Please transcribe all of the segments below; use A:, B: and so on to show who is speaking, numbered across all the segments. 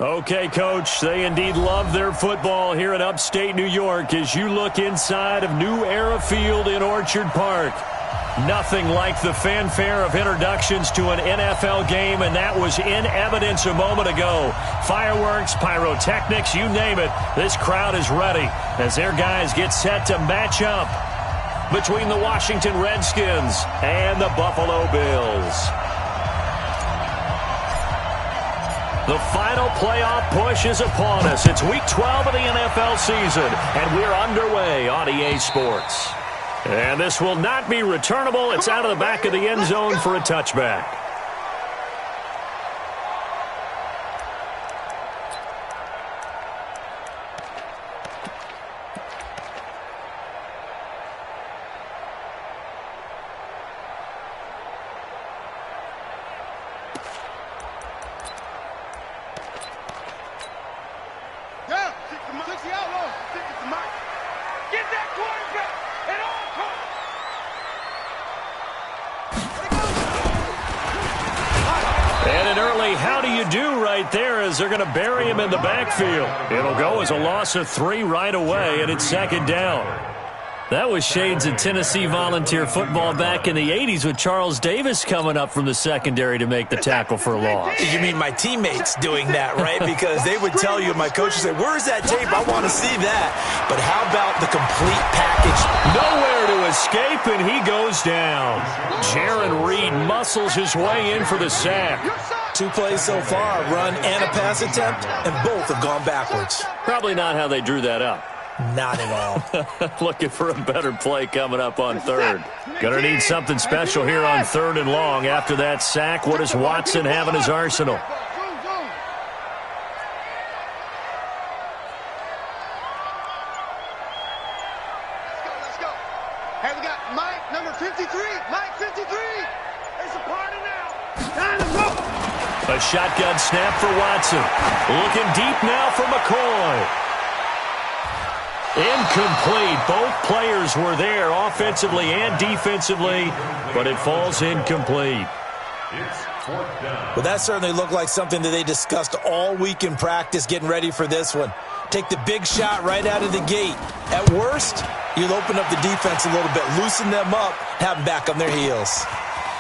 A: Okay, Coach, they indeed love their football here in upstate New York as you look inside of New Era Field in Orchard Park. Nothing like the fanfare of introductions to an NFL game, and that was in evidence a moment ago. Fireworks, pyrotechnics, you name it, this crowd is ready as their guys get set to match up between the Washington Redskins and the Buffalo Bills. The final playoff push is upon us. It's Week 12 of the NFL season, and we're underway on EA Sports. And this will not be returnable. It's out of the back of the end zone for a touchback. They're going to bury him in the backfield. It'll go as a loss of 3 right away, and it's second down. That was shades of Tennessee volunteer football back in the 80s with Charles Davis coming up from the secondary to make the tackle for a loss.
B: You mean my teammates doing that, right? Because they would tell you, my coach would say, where's that tape? I want to see that. But how about the complete package?
A: Nowhere to escape, and he goes down. Jaron Reed muscles his way in for the sack.
B: 2 plays so far, a run and a pass attempt, and both have gone backwards.
A: Probably not how they drew that up.
B: Not at all.
A: Looking for a better play coming up on third. Gonna need something special here on 3rd and long. After that sack, what does Watson have in his arsenal?
C: Let's go. Hey, we got Mike, number 53. Mike, 53. There's a party now. Time to go.
A: A shotgun snap for Watson. Looking deep now for McCoy. Incomplete. Both players were there offensively and defensively, but it falls incomplete.
B: Well, that certainly looked like something that they discussed all week in practice getting ready for this one. Take the big shot right out of the gate. At worst, you'll open up the defense a little bit, loosen them up, have them back on their heels.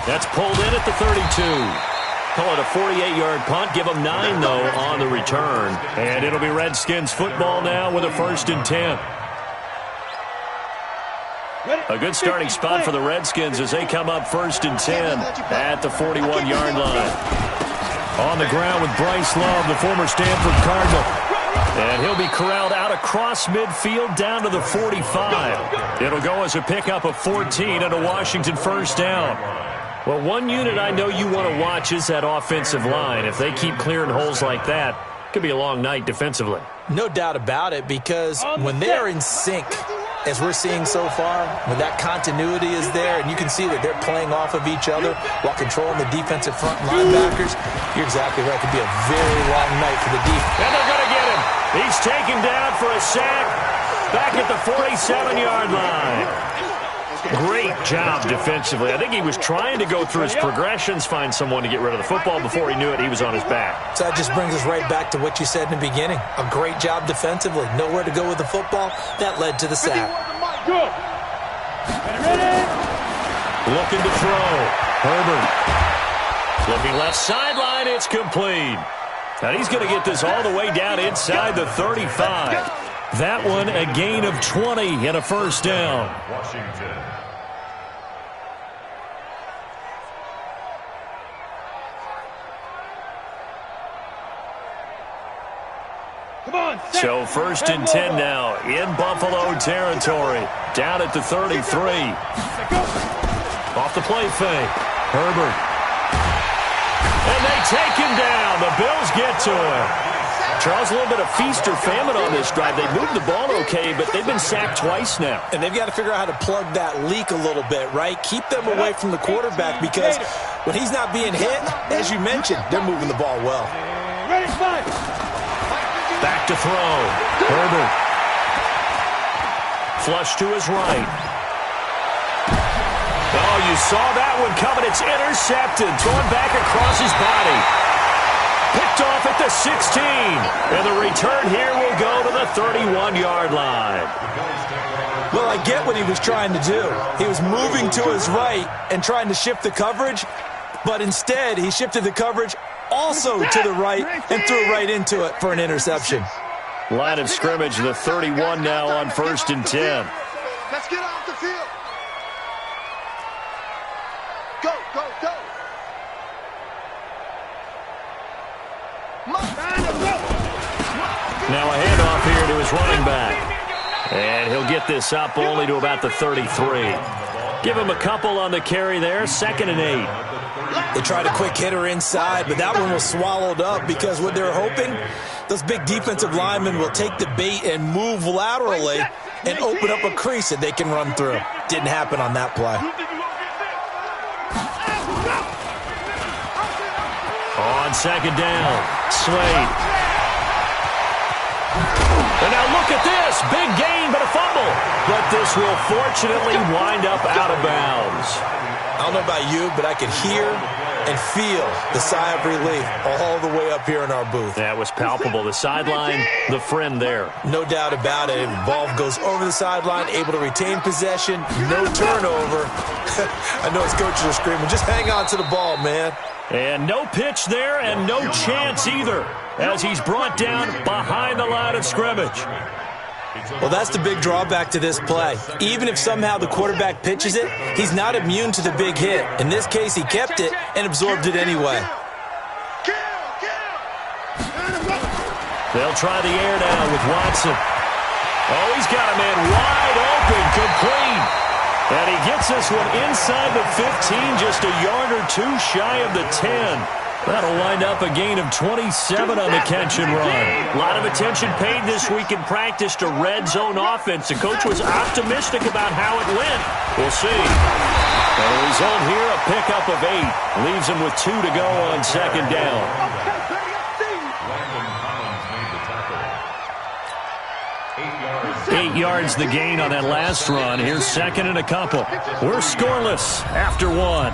A: That's pulled in at the 32. Call it a 48-yard punt. Give them 9, though, on the return. And it'll be Redskins football now with a 1st and 10. A good starting spot for the Redskins as they come up 1st and 10 at the 41-yard line. On the ground with Bryce Love, the former Stanford Cardinal. And he'll be corralled out across midfield down to the 45. It'll go as a pickup of 14 and a Washington 1st down. Well, one unit I know you want to watch is that offensive line. If they keep clearing holes like that, it could be a long night defensively.
B: No doubt about it, because when they are in sync, as we're seeing so far, when that continuity is there, and you can see that they're playing off of each other while controlling the defensive front linebackers, you're exactly right. It could be a very long night for the defense.
A: And they're going to get him. He's taken down for a sack back at the 47-yard line. Great job defensively. I think he was trying to go through his progressions, find someone to get rid of the football. Before he knew it, he was on his back.
B: So that just brings us right back to what you said in the beginning. A great job defensively. Nowhere to go with the football. That led to the sack.
A: Looking to throw. Herbert. Looking left sideline. It's complete. And he's going to get this all the way down inside the 35. That one a gain of 20 and a 1st down. Washington. So 1st and 10 now in Buffalo territory. Down at the 33. Off the play fake. Herbert. And they take him down. The Bills get to him. Charles, a little bit of feast or famine on this drive. They moved the ball okay, but they've been sacked twice now.
B: And they've got to figure out how to plug that leak a little bit, right? Keep them away from the quarterback, because when he's not being hit, as you mentioned, they're moving the ball well.
A: Back to throw. Herbert. Flush to his right. Oh, you saw that one coming. It's intercepted. Thrown back across his body. Picked off at the 16. And the return here will go to the 31-yard line.
B: Well, I get what he was trying to do. He was moving to his right and trying to shift the coverage, but instead he shifted the coverage also to the right and threw right into it for an interception.
A: Line of scrimmage, the 31 now on 1st and 10.
C: Let's get off the field. Go, go, go.
A: Now a handoff here to his running back. And he'll get this up only to about the 33. Give him a couple on the carry there, 2nd and 8.
B: They tried a quick hitter inside, but that one was swallowed up because what they're hoping, those big defensive linemen will take the bait and move laterally and open up a crease that they can run through. Didn't happen on that play.
A: On 2nd down, Slade. And now look at this. Big gain, but a fumble. But this will fortunately wind up out of bounds.
B: I don't know about you, but I could hear and feel the sigh of relief all the way up here in our booth.
A: That was palpable. The sideline, the friend there.
B: No doubt about it. The ball goes over the sideline, able to retain possession, no turnover. I know his coaches are screaming, just hang on to the ball, man.
A: And no pitch there and no chance either as he's brought down behind the line of scrimmage.
B: Well, that's the big drawback to this play. Even if somehow the quarterback pitches it, he's not immune to the big hit. In this case, he kept it and absorbed it anyway.
A: They'll try the air now with Watson. Oh, he's got a man wide open, complete. And he gets this one inside the 15, just a yard or two shy of the 10. That'll wind up a gain of 27 on the catch and run. A lot of attention paid this week in practice to red zone offense. The coach was optimistic about how it went. We'll see. And the result here, a pickup of 8. Leaves him with 2 to go on 2nd down. 8 yards the gain on that last run. Here's 2nd and a couple. We're scoreless after 1.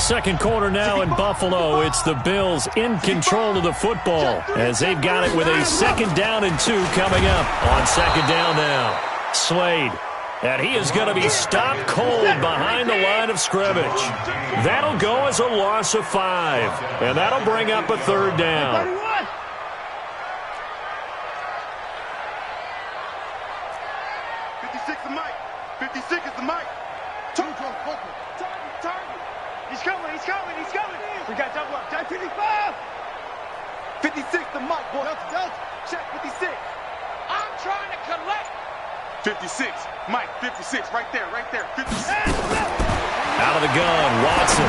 A: Second quarter now in Buffalo. It's the Bills in control of the football as they've got it with a 2nd down and 2 coming up on 2nd down now. Slade. And he is going to be stopped cold behind the line of scrimmage. That'll go as a loss of 5. And that'll bring up a 3rd down.
C: We got double up. 55. 56 the Mike. Boy, check 56. I'm trying to collect. 56. Mike, 56. Right there, right there. 56.
A: Out of the gun, Watson.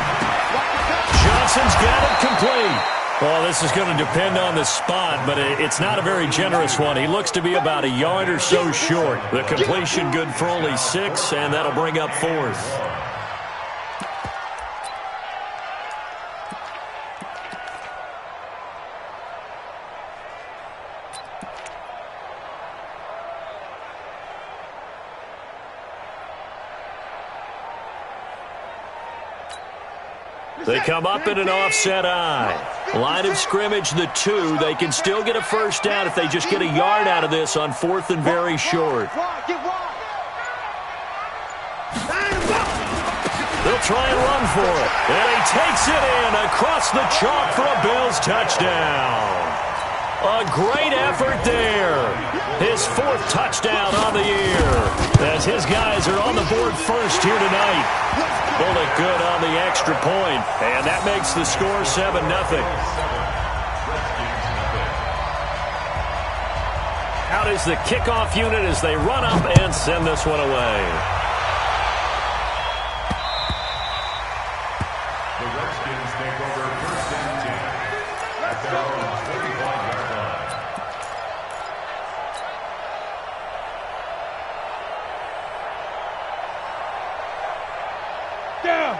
A: Johnson's got it complete. Well, this is going to depend on the spot, but it's not a very generous one. He looks to be about a yard or so short. The completion good for only 6, and that'll bring up 4th. They come up in an offset eye. Line of scrimmage, the 2. They can still get a 1st down if they just get a yard out of this on 4th and very short. They'll try and run for it. And he takes it in across the chalk for a Bills touchdown. A great effort there. His 4th touchdown on the year as his guys are on the board first here tonight. Pulled it good on the extra point, and that makes the score 7-0. Out is the kickoff unit as they run up and send this one away.
D: The Redskins take over 1st and 10 at their own 45-yard line.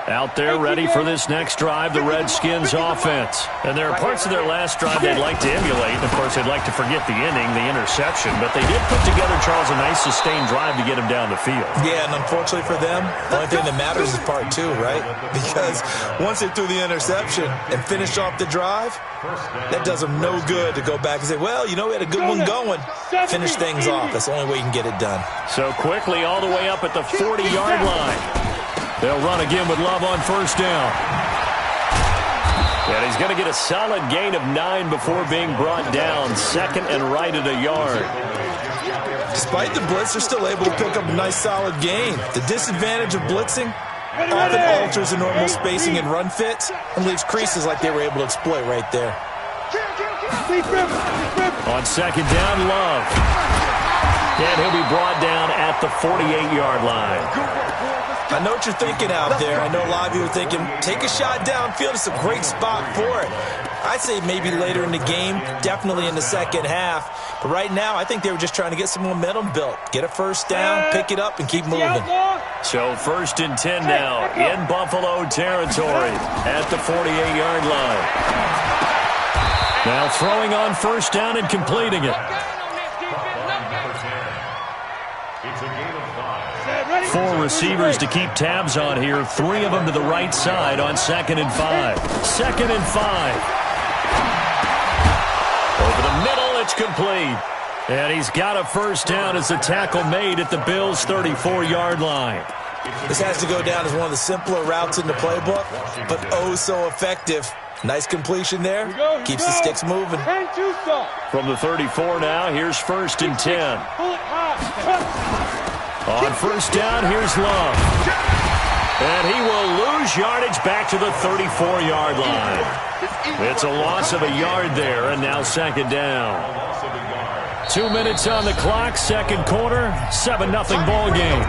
A: Out there ready for this next drive, the Redskins offense. And there are parts of their last drive they'd like to emulate. And, of course, they'd like to forget the inning, the interception. But they did put together, Charles, a nice sustained drive to get him down the field.
B: Yeah, and unfortunately for them, the only thing that matters is part two, right? Because once they threw the interception and finished off the drive, that does them no good to go back and say, well, you know, we had a good one going. Finish things off. That's the only way you can get it done.
A: So quickly all the way up at the 40-yard line. They'll run again with Love on first down. And he's going to get a solid gain of 9 before being brought down. Second and right at a yard.
B: Despite the blitz, they're still able to pick up a nice solid gain. The disadvantage of blitzing often alters the normal spacing and run fits and leaves creases like they were able to exploit right there.
A: On second down, Love. And he'll be brought down at the 48-yard line.
B: I know what you're thinking out there. I know a lot of you are thinking, take a shot downfield. It's a great spot for it. I'd say maybe later in the game, definitely in the second half. But right now, I think they were just trying to get some momentum built. Get a first down, pick it up, and keep moving.
A: So first and 10 now in Buffalo territory at the 48-yard line. Now throwing on first down and completing it.
D: It's a gain of 5.
A: 4 receivers to keep tabs on here. 3 of them to the right side on second and 5. Second and 5. Over the middle, it's complete. And he's got a first down as the tackle made at the Bills' 34-yard line.
B: This has to go down as one of the simpler routes in the playbook, but oh so effective. Nice completion there. Keeps the sticks moving.
A: From the 34 now, here's first and 10. On first down, here's Love. And he will lose yardage back to the 34-yard line. It's a loss of a yard there, and now second down. 2 minutes on the clock, second quarter, 7-0 ball game.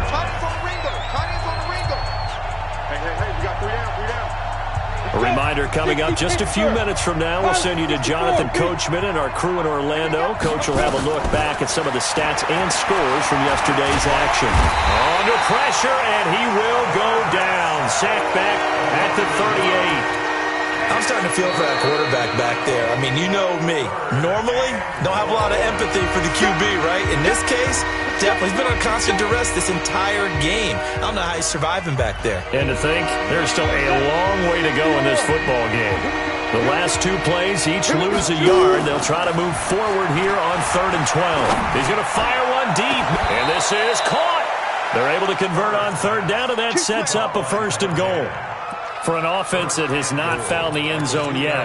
A: A reminder coming up just a few minutes from now. We'll send you to Jonathan Coachman and our crew in Orlando. Coach will have a look back at some of the stats and scores from yesterday's action. Under pressure, and he will go down. Sacked back at the 38.
B: I'm starting to feel for that quarterback back there. I mean, you know me. Normally, don't have a lot of empathy for the QB, right? In this case, definitely. He's been on constant duress this entire game. I don't know how he's surviving back there.
A: And to think, there's still a long way to go in this football game. The last 2 plays, each lose a yard. They'll try to move forward here on 3rd and 12. He's going to fire one deep, and this is caught. They're able to convert on 3rd down, and that sets up a 1st and goal. For an offense that has not found the end zone yet,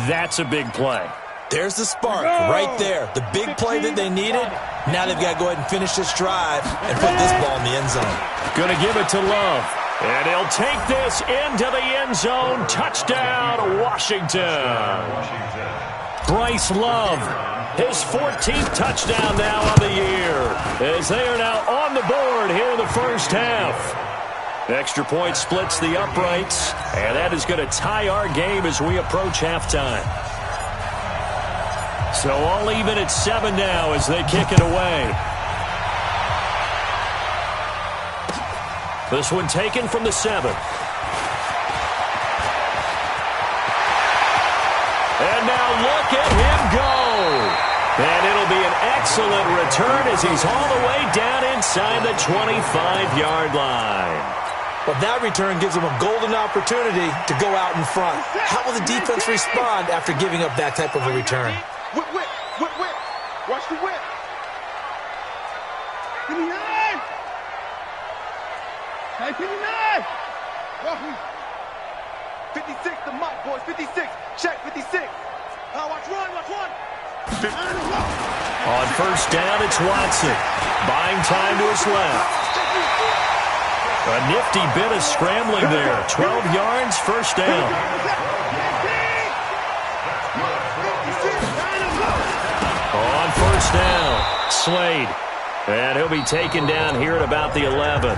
A: that's a big play.
B: There's the spark right there. The big play that they needed. Now they've got to go ahead and finish this drive and put this ball in the end zone.
A: Going to give it to Love. And he'll take this into the end zone. Touchdown, Washington. Bryce Love, his 14th touchdown now on the year, as they are now on the board here in the first half. Extra point splits the uprights, and that is going to tie our game as we approach halftime. So all even at 7 now as they kick it away. This one taken from the 7. And now look at him go. And it'll be an excellent return as he's all the way down inside the 25-yard line.
B: Well, that return gives them a golden opportunity to go out in front. How will the defense respond after giving up that type of a return?
C: Whip. Watch the whip. Give me 9. Hey, give me 9. 56, the mic, boys. 56. Check, 56. Watch one.
A: On first down, it's Watson. Buying time to his left. A nifty bit of scrambling there. 12 yards, first down. On first down, Slade. And he'll be taken down here at about the 11.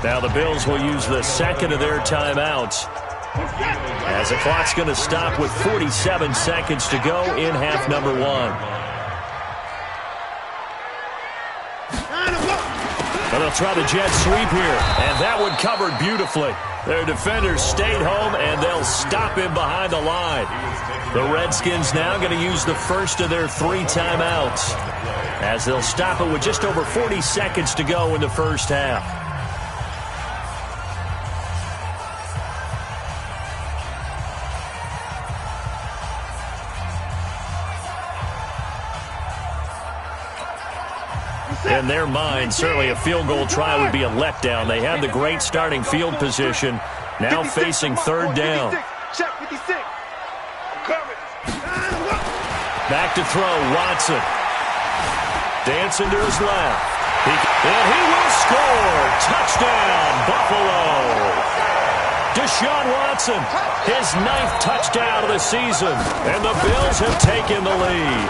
A: Now the Bills will use the second of their timeouts, as the clock's going to stop with 47 seconds to go in half number 1. And they'll try the jet sweep here, and that one covered beautifully. Their defenders stayed home, and they'll stop him behind the line. The Redskins now going to use the first of their 3 timeouts, as they'll stop it with just over 40 seconds to go in the first half. In their mind, certainly a field goal try would be a letdown. They had the great starting field position, now facing third down. Back to throw, Watson. Dancing to his left. And he will score. Touchdown, Buffalo. Deshaun Watson, his 9th touchdown of the season. And the Bills have taken the lead.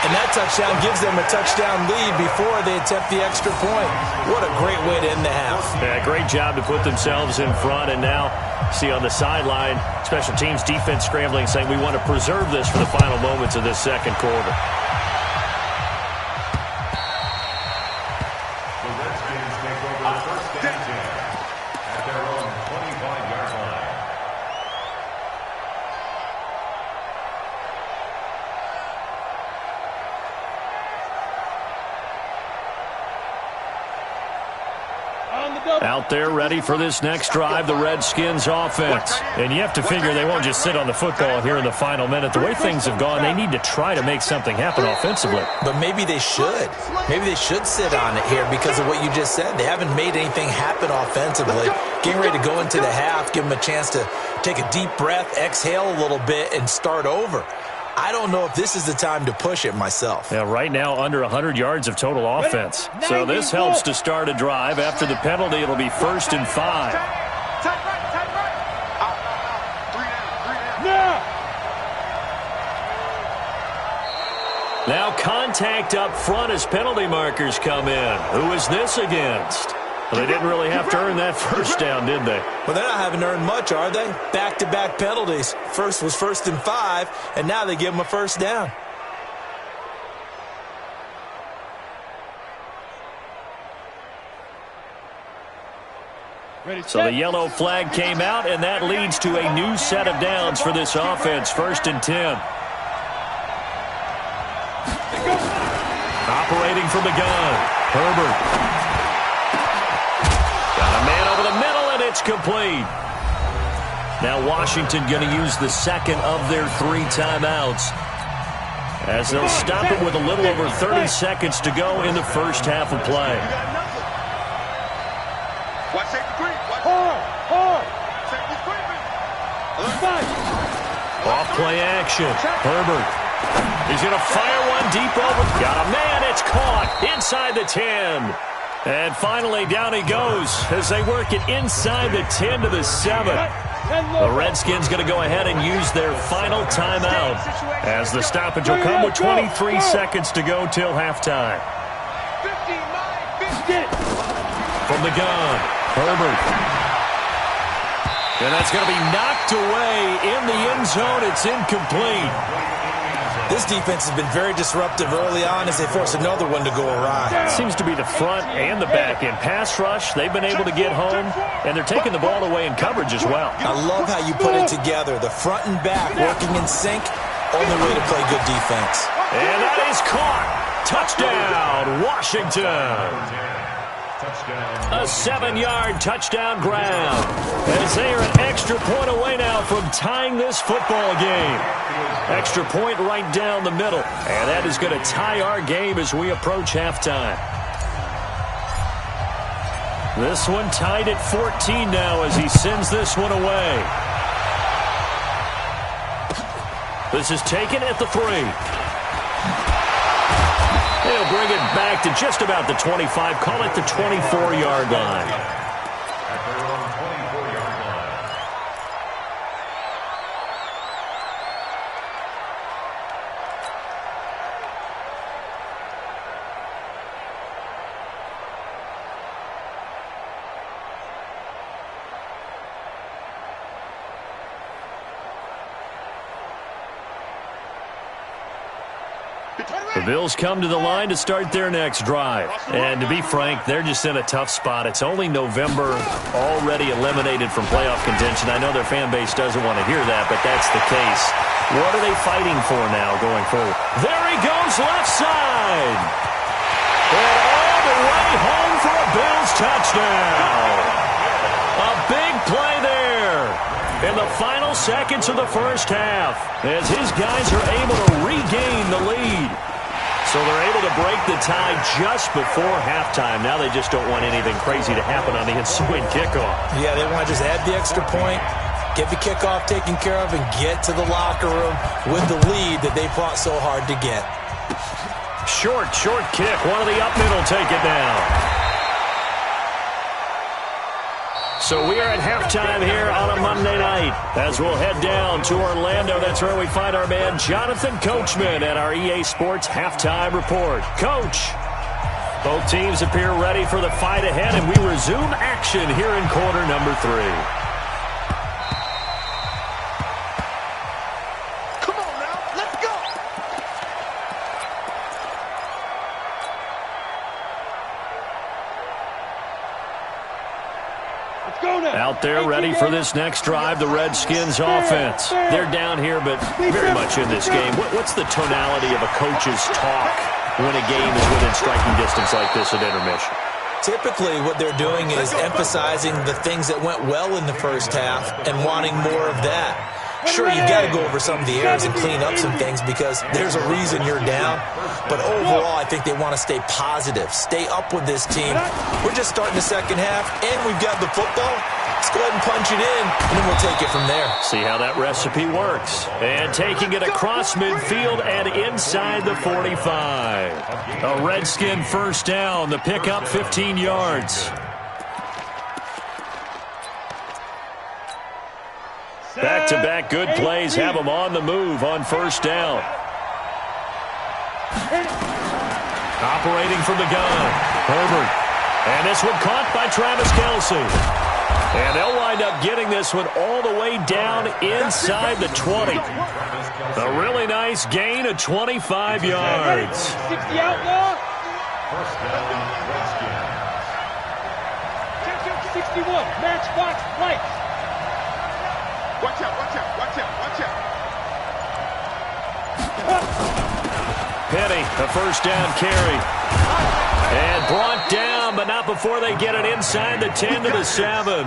B: And that touchdown gives them a touchdown lead before they attempt the extra point. What a great way to end the half.
A: Yeah, great job to put themselves in front. And now, see on the sideline, special teams defense scrambling, saying we want to preserve this for the final moments of this second quarter.
D: The Redskins take over first and 10 at their own 25-yard line.
A: Out there ready for this next drive, the Redskins offense. And you have to figure they won't just sit on the football here in the final minute. The way things have gone, they need to try to make something happen offensively.
B: But maybe they should. Maybe they should sit on it here because of what you just said. They haven't made anything happen offensively. Getting ready to go into the half, give them a chance to take a deep breath, exhale a little bit, and start over. I don't know if this is the time to push it myself.
A: Yeah, right now under 100 yards of total offense. So this helps to start a drive. After the penalty, it'll be 1st and 5. Now contact up front as penalty markers come in. Who is this against? Well, they didn't really have to earn that first down, did they?
B: Well, they're not having earned much, are they? Back-to-back penalties. First was 1st and 5, and now they give them a first down.
A: So the yellow flag came out, and that leads to a new set of downs for this offense. 1st and 10. Operating from the gun, Herbert. Got a man over the middle, and it's complete. Now Washington going to use the second of their 3 timeouts, as they'll stop it with a little over 30 seconds to go in the first half of play.
C: Watch safety green.
A: Off play action. Herbert. He's going to fire one deep over. Got a man. It's caught inside the 10. And finally, down he goes as they work it inside the 10 to the 7. The Redskins going to go ahead and use their final timeout, as the stoppage will come with 23 seconds to go till halftime. From the gun, Herbert. And that's going to be knocked away in the end zone. It's incomplete.
B: This defense has been very disruptive early on as they force another one to go awry.
A: Seems to be the front and the back end. Pass rush, they've been able to get home, and they're taking the ball away in coverage as well.
B: I love how you put it together. The front and back working in sync. Only way to play good defense.
A: And that is caught. Touchdown, Washington. A 7-yard touchdown grab, as they are an extra point away now from tying this football game. Extra point right down the middle, and that is going to tie our game as we approach halftime. This one tied at 14 now as he sends this one away. This is taken at the 3. They'll bring it back to just about the 25, call it the 24-yard line.
D: At their own 24-yard line.
A: The Bills come to the line to start their next drive. And to be frank, they're just in a tough spot. It's only November, already eliminated from playoff contention. I know their fan base doesn't want to hear that, but that's the case. What are they fighting for now going forward? There he goes, left side. And all the way home for a Bills touchdown. A big play there in the final seconds of the first half as his guys are able to regain the lead. So they're able to break the tie just before halftime. Now they just don't want anything crazy to happen on the ensuing kickoff.
B: Yeah, they want to just add the extra point, get the kickoff taken care of, and get to the locker room with the lead that they fought so hard to get.
A: Short kick. One of the up middle take it down. So we are at halftime here on a Monday night as we'll head down to Orlando. That's where we find our man Jonathan Coachman at our EA Sports Halftime Report. Coach, both teams appear ready for the fight ahead, and we resume action here in quarter number 3.
C: Come on now, let's go.
A: Out there ready for this next drive, the Redskins offense. They're down here, but very much in this game. What's the tonality of a coach's talk when a game is within striking distance like this at intermission?
B: Typically, what they're doing is emphasizing the things that went well in the first half and wanting more of that. Sure, you've got to go over some of the errors and clean up some things because there's a reason you're down. But overall, I think they want to stay positive, stay up with this team. We're just starting the second half, and we've got the football. Let's go ahead and punch it in, and then we'll take it from there.
A: See how that recipe works. And taking it across midfield and inside the 45. A Redskin first down, the pickup 15 yards. Back-to-back good plays have them on the move on first down. Operating from the gun, Herbert. And this one caught by Travis Kelce. And they'll wind up getting this one all the way down inside the 20. A really nice gain of 25 yards.
E: 60 outlaw.
D: First down, Redskins.
E: 61, matchbox lights.
C: Watch out, watch out, watch out, watch out.
A: Penny, the first down carry. And brought down, but not before they get it inside the 10 to the 7.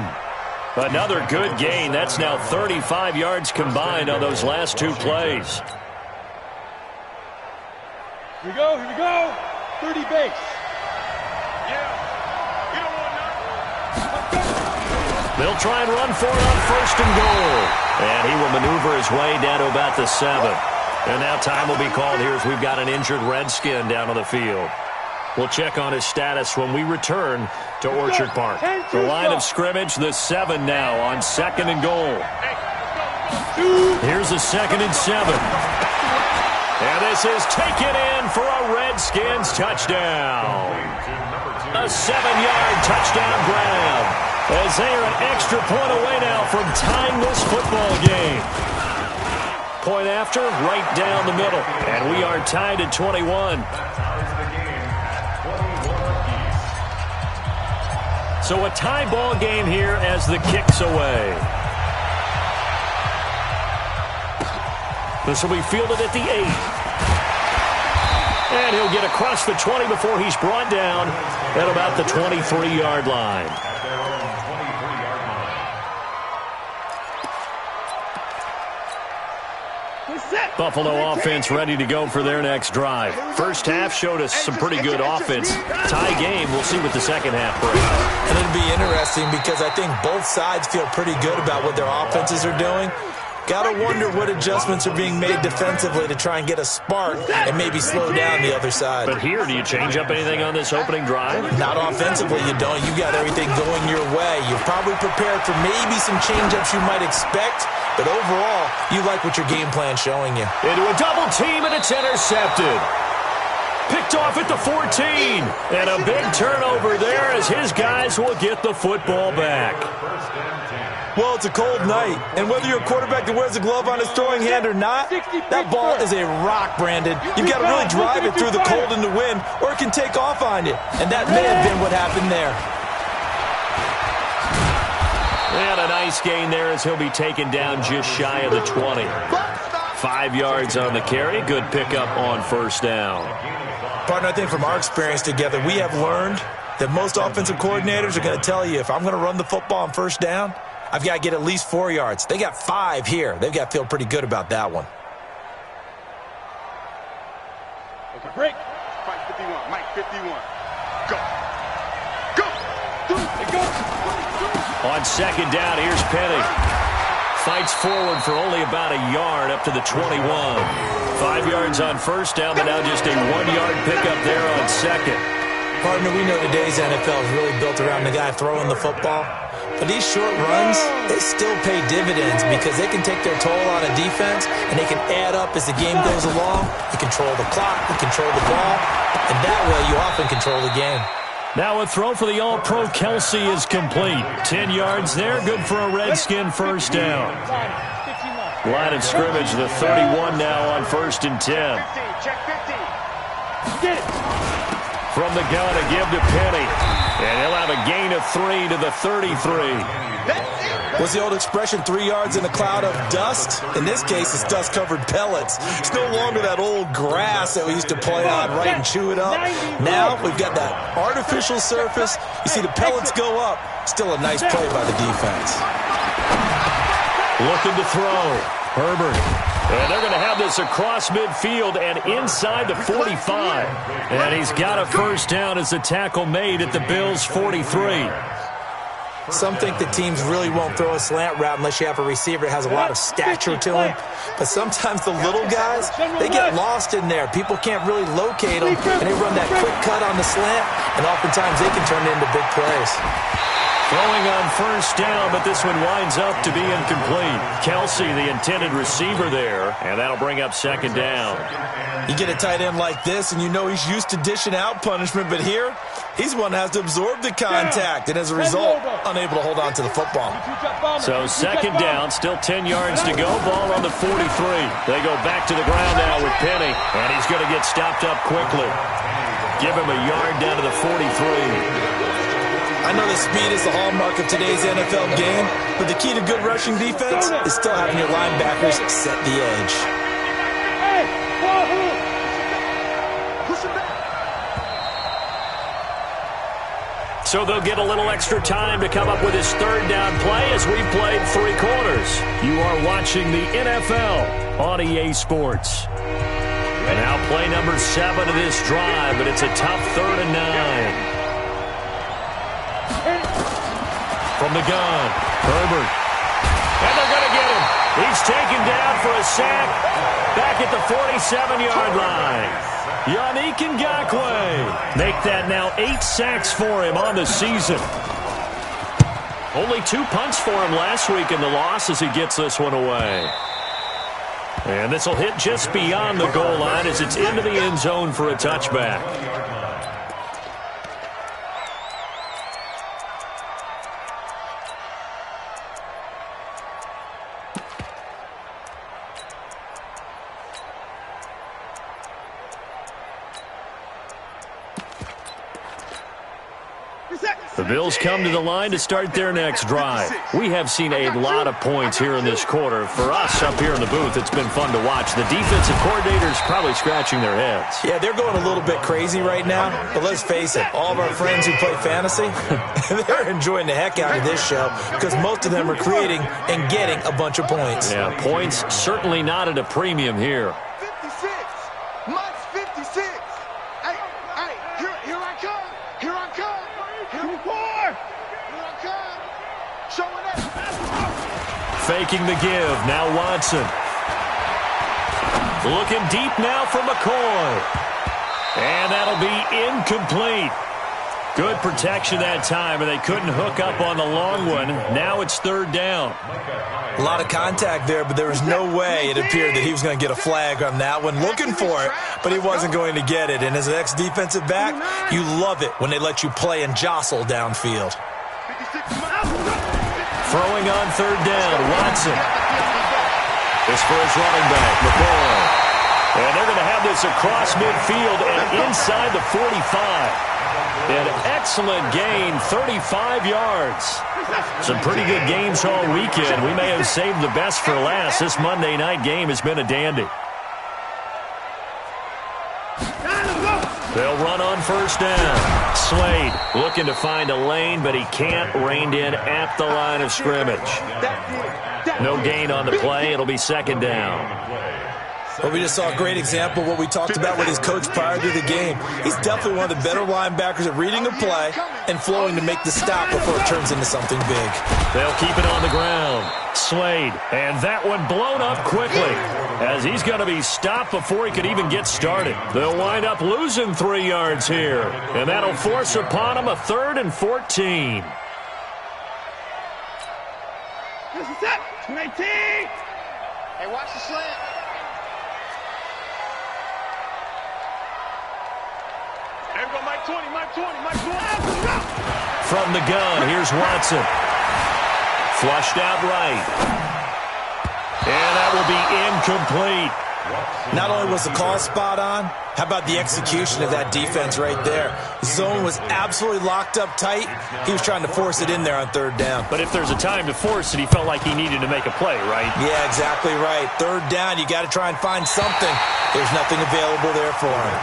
A: Another good gain. That's now 35 yards combined on those last two plays.
E: Here we go, 30 base.
A: They'll try and run for it on first and goal. And he will maneuver his way down to about the 7. And now time will be called here as we've got an injured Redskin down on the field. We'll check on his status when we return to Orchard Park. The line of scrimmage, the 7 now on second and goal. Here's a 2nd and 7. And this is taken in for a Redskins touchdown. A 7-yard touchdown grab. As they are an extra point away now from tying this football game. Point after, right down the middle. And we are tied at 21. So a tie ball game here as the kick's away. This will be fielded at the 8. And he'll get across the 20 before he's brought down at about the 23-yard line. Buffalo offense ready to go for their next drive. First half showed us some pretty good offense. Tie game, we'll see what the second half brings.
B: And it'll be interesting because I think both sides feel pretty good about what their offenses are doing. Got to wonder what adjustments are being made defensively to try and get a spark and maybe slow down the other side.
A: But here, do you change up anything on this opening drive?
B: Not offensively, you don't. You got everything going your way. You're probably prepared for maybe some change-ups you might expect, but overall, you like what your game plan's showing you.
A: Into a double team, and it's intercepted. Pick Picked off at the 14. And a big turnover there as his guys will get the football back.
B: Well, it's a cold night, and whether you're a quarterback that wears a glove on his throwing hand or not, that ball is a rock, Brandon. You've got to really drive it through the cold and the wind, or it can take off on you. And that may have been what happened there.
A: And a nice gain there as he'll be taken down just shy of the 20. 5 yards on the carry. Good pickup on first down.
B: Partner, I think from our experience together, we have learned that most offensive coordinators are going to tell you, if I'm going to run the football on first down, I've got to get at least 4 yards. They got 5 here. They've got to feel pretty good about that one.
E: Okay, break.
C: Mike 51, Mike 51. Go. Go.
A: On second down, here's Penny. Fights forward for only about a yard up to the 21. 5 yards on first down, but now just a 1-yard pickup there on second.
B: Partner, we know today's NFL is really built around the guy throwing the football. But these short runs, they still pay dividends because they can take their toll on a defense, and they can add up as the game goes along. You control the clock, you control the ball, and that way you often control the game.
A: Now a throw for the All-Pro Kelsey is complete. 10 yards there, good for a Redskin first down. Line of scrimmage, the 31 now on 1st and 10.
C: 15, check 15.
E: Get it.
A: From the gun, a give to Penny. And he'll have a gain of 3 to the 33.
B: What's the old expression, 3 yards in a cloud of dust? In this case, it's dust-covered pellets. It's no longer that old grass that we used to play on, right, and chew it up. Now we've got that artificial surface. You see the pellets go up. Still a nice play by the defense.
A: Looking to throw. Herbert. And they're going to have this across midfield and inside the 45. And he's got a first down as the tackle made at the Bills' 43.
B: Some think that teams really won't throw a slant route unless you have a receiver that has a lot of stature to him. But sometimes the little guys, they get lost in there. People can't really locate them, and they run that quick cut on the slant, and oftentimes they can turn it into big plays.
A: Throwing on first down, but this one winds up to be incomplete. Kelsey, the intended receiver there, and that'll bring up second down.
B: You get a tight end like this, and you know he's used to dishing out punishment, but here, he's one that has to absorb the contact, and as a result, unable to hold on to the football.
A: So second down, still 10 yards to go, ball on the 43. They go back to the ground now with Penny, and he's going to get stopped up quickly. Give him a yard down to the 43.
B: I know that speed is the hallmark of today's NFL game, but the key to good rushing defense is still having your linebackers set the edge.
A: So they'll get a little extra time to come up with his third down play as we've played 3 quarters. You are watching the NFL on EA Sports. And now play number 7 of this drive, but it's a tough 3rd and 9. From the gun, Herbert. And they're going to get him. He's taken down for a sack back at the 47-yard line. Yannick Ngakoue. Make that now 8 sacks for him on the season. Only 2 punts for him last week in the loss as he gets this one away. And this will hit just beyond the goal line as it's into the end zone for a touchback. The Bills come to the line to start their next drive. We have seen a lot of points here in this quarter. For us up here in the booth, it's been fun to watch. The defensive coordinators probably scratching their heads.
B: Yeah, they're going a little bit crazy right now. But let's face it, all of our friends who play fantasy, they're enjoying the heck out of this show because most of them are creating and getting a bunch of points.
A: Yeah, points certainly not at a premium here.
C: 56. Mike's 56. Hey, here I come. Here I come. Here I come. Showing up.
A: Faking the give. Now Watson. Looking deep now for McCoy. And that'll be incomplete. Good protection that time, and they couldn't hook up on the long one. Now it's third down.
B: A lot of contact there, but there was no way it appeared that he was going to get a flag on that one. Looking for it, but he wasn't going to get it. And as an ex-defensive back, you love it when they let you play and jostle downfield.
A: Throwing on third down, Watson. This for his running back, McCoy. And they're going to have this across midfield and inside the 45. An excellent gain, 35 yards. Some pretty good games all weekend. We may have saved the best for last. This Monday night game has been a dandy. They'll run on first down. Slade looking to find a lane, but he can't. Reined in at the line of scrimmage. No gain on the play. It'll be second down.
B: Well, we just saw a great example of what we talked about with his coach prior to the game. He's definitely one of the better linebackers at reading a play and flowing to make the stop before it turns into something big.
A: They'll keep it on the ground. Slade, and that one blown up quickly as he's going to be stopped before he could even get started. They'll wind up losing 3 yards here, and that'll force upon him a 3rd and 14.
E: This is it. 19.
C: Hey, watch the slant. There we go, Mike 20, Mike 20, Mike 20.
A: From the gun, here's Watson. Flushed out right. And that will be incomplete.
B: Not only was the call spot on, how about the execution of that defense right there? Zone was absolutely locked up tight. He was trying to force it in there on third down.
A: But if there's a time to force it, he felt like he needed to make a play, right?
B: Yeah, exactly right. Third down, you got to try and find something. There's nothing available there for him.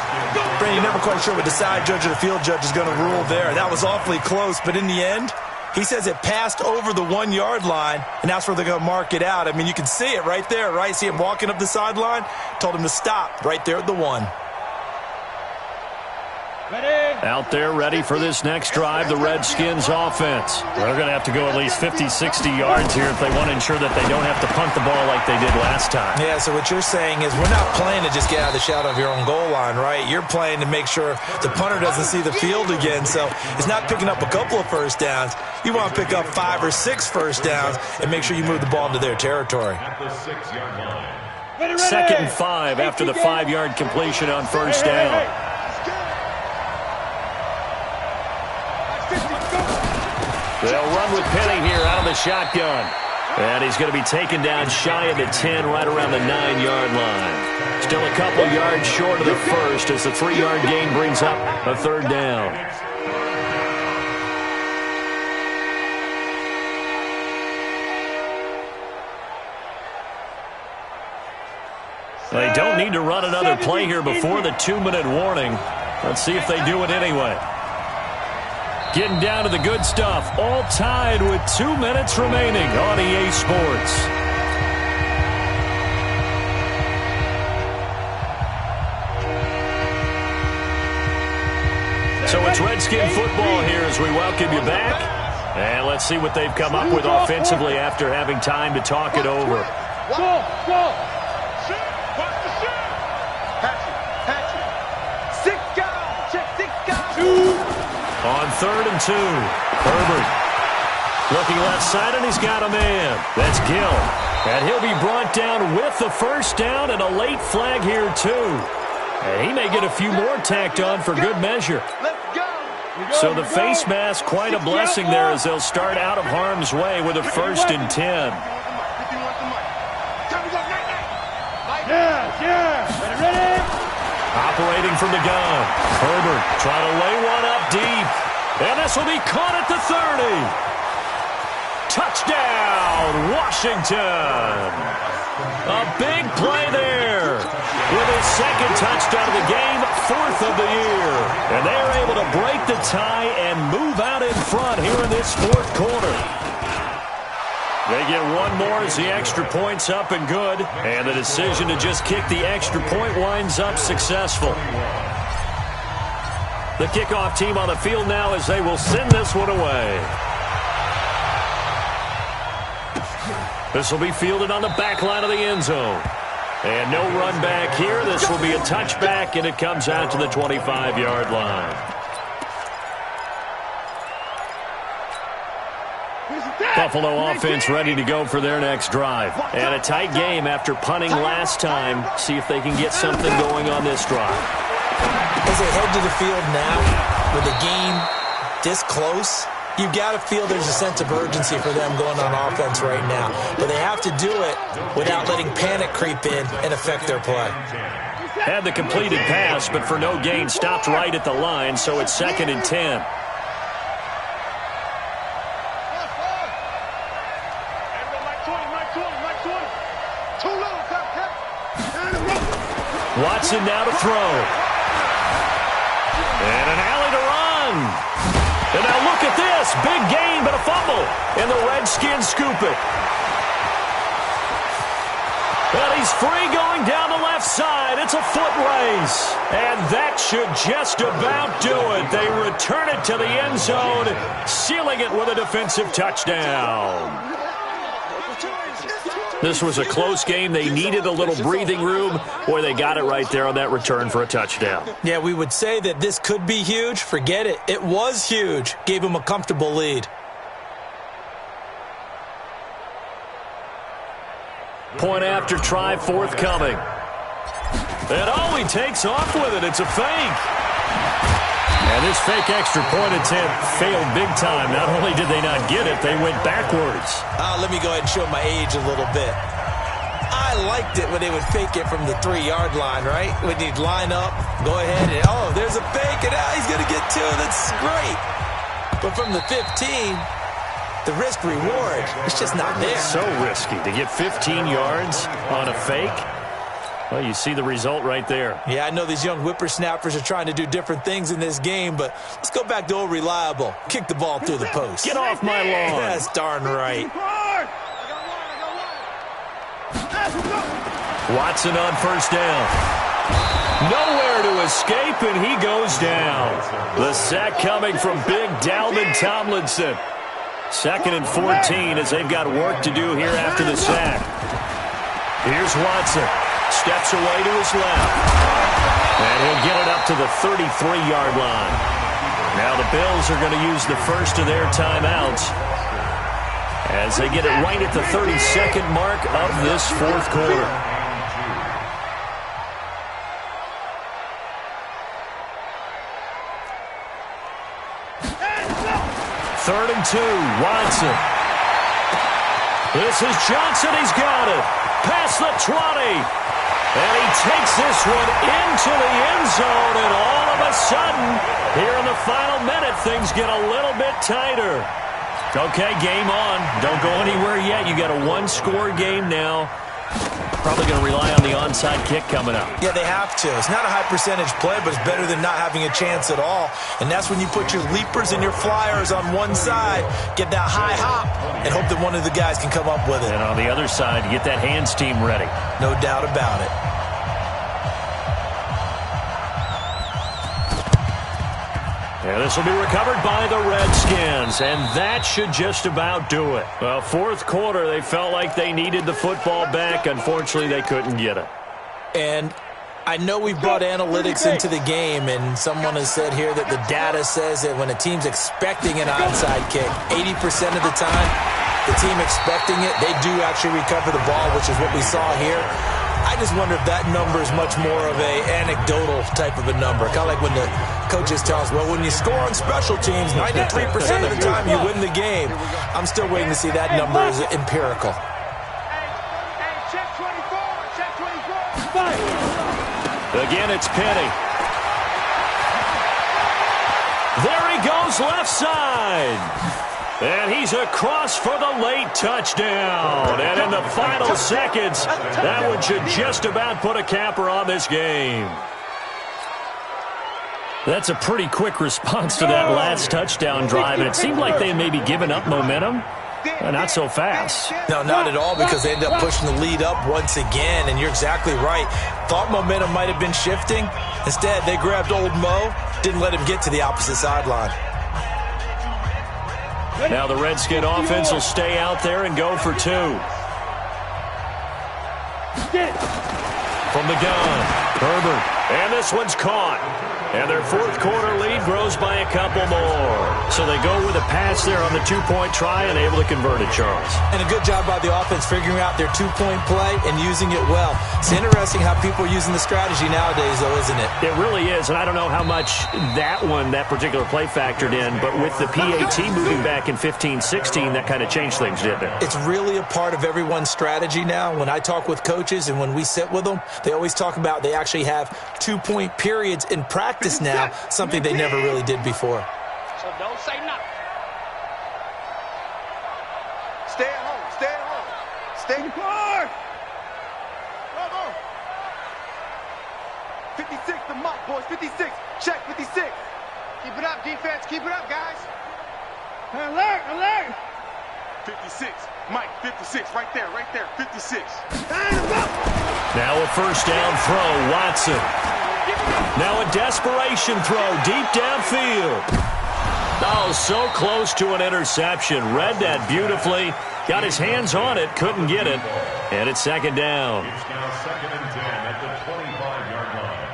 B: Brandon, you're never quite sure what the side judge or the field judge is going to rule there. That was awfully close, but in the end, he says it passed over the 1 yard line, and that's where they're going to mark it out. I mean, you can see it right there, right? See him walking up the sideline? Told him to stop right there at the 1.
A: Out there ready for this next drive, the Redskins offense. They're going to have to go at least 50, 60 yards here if they want to ensure that they don't have to punt the ball like they did last time.
B: Yeah, so what you're saying is we're not playing to just get out of the shadow of your own goal line, right? You're playing to make sure the punter doesn't see the field again. So it's not picking up a couple of first downs. You want to pick up 5 or 6 first downs and make sure you move the ball into their territory.
A: Second and 5 after the 5-yard completion on first down. They'll run with Penny here out of the shotgun. And he's going to be taken down shy of the 10, right around the 9-yard line. Still a couple yards short of the first as the 3-yard gain brings up a third down. They don't need to run another play here before the 2-minute warning. Let's see if they do it anyway. Getting down to the good stuff, all tied with 2 minutes remaining on EA Sports. So it's Redskin football here as we welcome you back. And let's see what they've come up with offensively after having time to talk it over.
E: Go, go.
A: On 3rd and 2, Herbert looking left side, and he's got a man. That's Gill. And he'll be brought down with the first down and a late flag here, too. And he may get a few more tacked on for good measure. So the face mask, quite a blessing there as they'll start out of harm's way with a 1st and 10.
E: Yeah. Ready?
A: Operating from the gun. Herbert trying to lay one up deep. And this will be caught at the 30. Touchdown, Washington. A big play there. With his 2nd touchdown of the game, 4th of the year. And they're able to break the tie and move out in front here in this 4th quarter. They get one more as the extra point's up and good. And the decision to just kick the extra point winds up successful. The kickoff team on the field now as they will send this one away. This will be fielded on the back line of the end zone. And no run back here. This will be a touchback, and it comes out to the 25-yard line. Buffalo offense ready to go for their next drive. And a tight game after punting last time. See if they can get something going on this drive.
B: As they head to the field now, with the game this close, you've got to feel there's a sense of urgency for them going on offense right now. But they have to do it without letting panic creep in and affect their play.
A: Had the completed pass, but for no gain, stopped right at the line, so it's 2nd and 10. Watson now to throw. And an alley to run. And now look at this. Big gain, but a fumble. And the Redskins scoop it. And he's free going down the left side. It's a foot race. And that should just about do it. They return it to the end zone, sealing it with a defensive touchdown. This was a close game. They needed a little breathing room. Boy, they got it right there on that return for a touchdown.
B: Yeah, we would say that this could be huge. Forget it. It was huge. Gave them a comfortable lead.
A: Point after try forthcoming. And oh, he takes off with it. It's a fake. And this fake extra point attempt failed big time. Not only did they not get it, they went backwards.
B: Let me go ahead and show my age a little bit. I liked it when they would fake it from the 3-yard line, right? When you'd line up, go ahead, and oh, there's a fake, and he's going to get 2. That's great. But from the 15, the risk-reward, it's just not there.
A: So risky to get 15 yards on a fake. Well, you see the result right there.
B: Yeah, I know these young whippersnappers are trying to do different things in this game, but let's go back to old reliable. Kick the ball through the post.
A: Get off my lawn.
B: That's darn right.
A: Watson on first down. Nowhere to escape, and he goes down. The sack coming from big Dalvin Tomlinson. 2nd and 14 as they've got work to do here after the sack. Here's Watson. Steps away to his left. And he'll get it up to the 33-yard line. Now the Bills are going to use the first of their timeouts as they get it right at the 32nd mark of this fourth quarter. Third and 2, Watson. This is Johnson, he's got it. Past the 20. And he takes this one into the end zone, and all of a sudden, here in the final minute, things get a little bit tighter. Okay, game on. Don't go anywhere yet. You got a one-score game now. Probably going to rely on the onside kick coming up.
B: Yeah, they have to. It's not a high-percentage play, but it's better than not having a chance at all. And that's when you put your leapers and your flyers on one side, get that high hop, and hope that one of the guys can come up with it.
A: And on the other side, get that hands team ready.
B: No doubt about it.
A: And this will be recovered by the Redskins, and that should just about do it. Well, fourth quarter, they felt like they needed the football back. Unfortunately, they couldn't get it.
B: And I know we've brought analytics into the game, and someone has said here that the data says that when a team's expecting an onside kick, 80% of the time, the team expecting it, they do actually recover the ball, which is what we saw here. I just wonder if that number is much more of a anecdotal type of a number. Kind of like when the coaches tell us, well, when you score on special teams, 93% of the time you win the game. I'm still waiting to see that number as empirical.
A: Again, it's Penny. There he goes left side. And he's across for the late touchdown. And in the final seconds, that one should just about put a capper on this game. That's a pretty quick response to that last touchdown drive. And it seemed like they may be giving up momentum. Not so fast.
B: No, not at all, because they ended up pushing the lead up once again. And you're exactly right. Thought momentum might have been shifting. Instead, they grabbed old Mo, didn't let him get to the opposite sideline.
A: Now the Redskin offense will stay out there and go for 2. From the gun, Herbert. And this one's caught. And their fourth quarter lead grows by a couple more. So they go with a pass there on the two-point try and able to convert it, Charles.
B: And a good job by the offense figuring out their two-point play and using it well. It's interesting how people are using the strategy nowadays, though, isn't it?
A: It really is, and I don't know how much that particular play factored in, but with the PAT moving back in 15-16, that kind of changed things, didn't it?
B: It's really a part of everyone's strategy now. When I talk with coaches and when we sit with them, they always talk about they actually have two-point periods in practice now, something they never really did before.
C: So don't say nothing. Stay at home. Stay at home. Stay in the car. Go, go. 56 the mark, boys. 56. Check 56. Keep it up, defense. Keep it up, guys.
E: Alert, alert.
C: 56. Mike, 56. Right there, 56.
A: Now a first down throw, Watson. Now a desperation throw deep downfield. Oh, so close to an interception. Read that beautifully. Got his hands on it, couldn't get it. And it's second down.
D: It's now 2nd and 10 at the 25-yard line.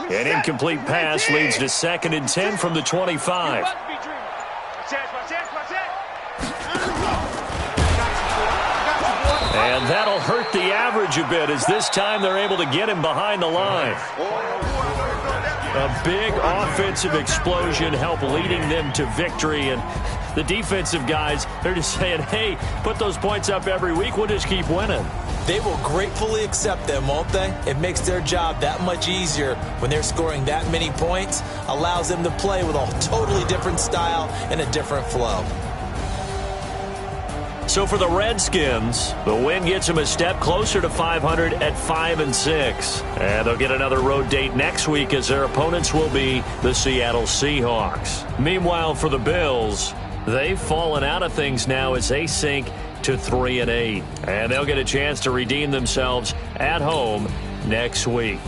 A: An incomplete pass leads to 2nd and 10 from the 25. And that'll hurt the average a bit as this time they're able to get him behind the line. A big offensive explosion helped leading them to victory. And the defensive guys, they're just saying, hey, put those points up every week. We'll just keep winning.
B: They will gratefully accept them, won't they? It makes their job that much easier when they're scoring that many points. Allows them to play with a totally different style and a different flow.
A: So for the Redskins, the win gets them a step closer to 500 at 5-6. And they'll get another road date next week as their opponents will be the Seattle Seahawks. Meanwhile, for the Bills, they've fallen out of things now as they sink to 3-8. And they'll get a chance to redeem themselves at home next week.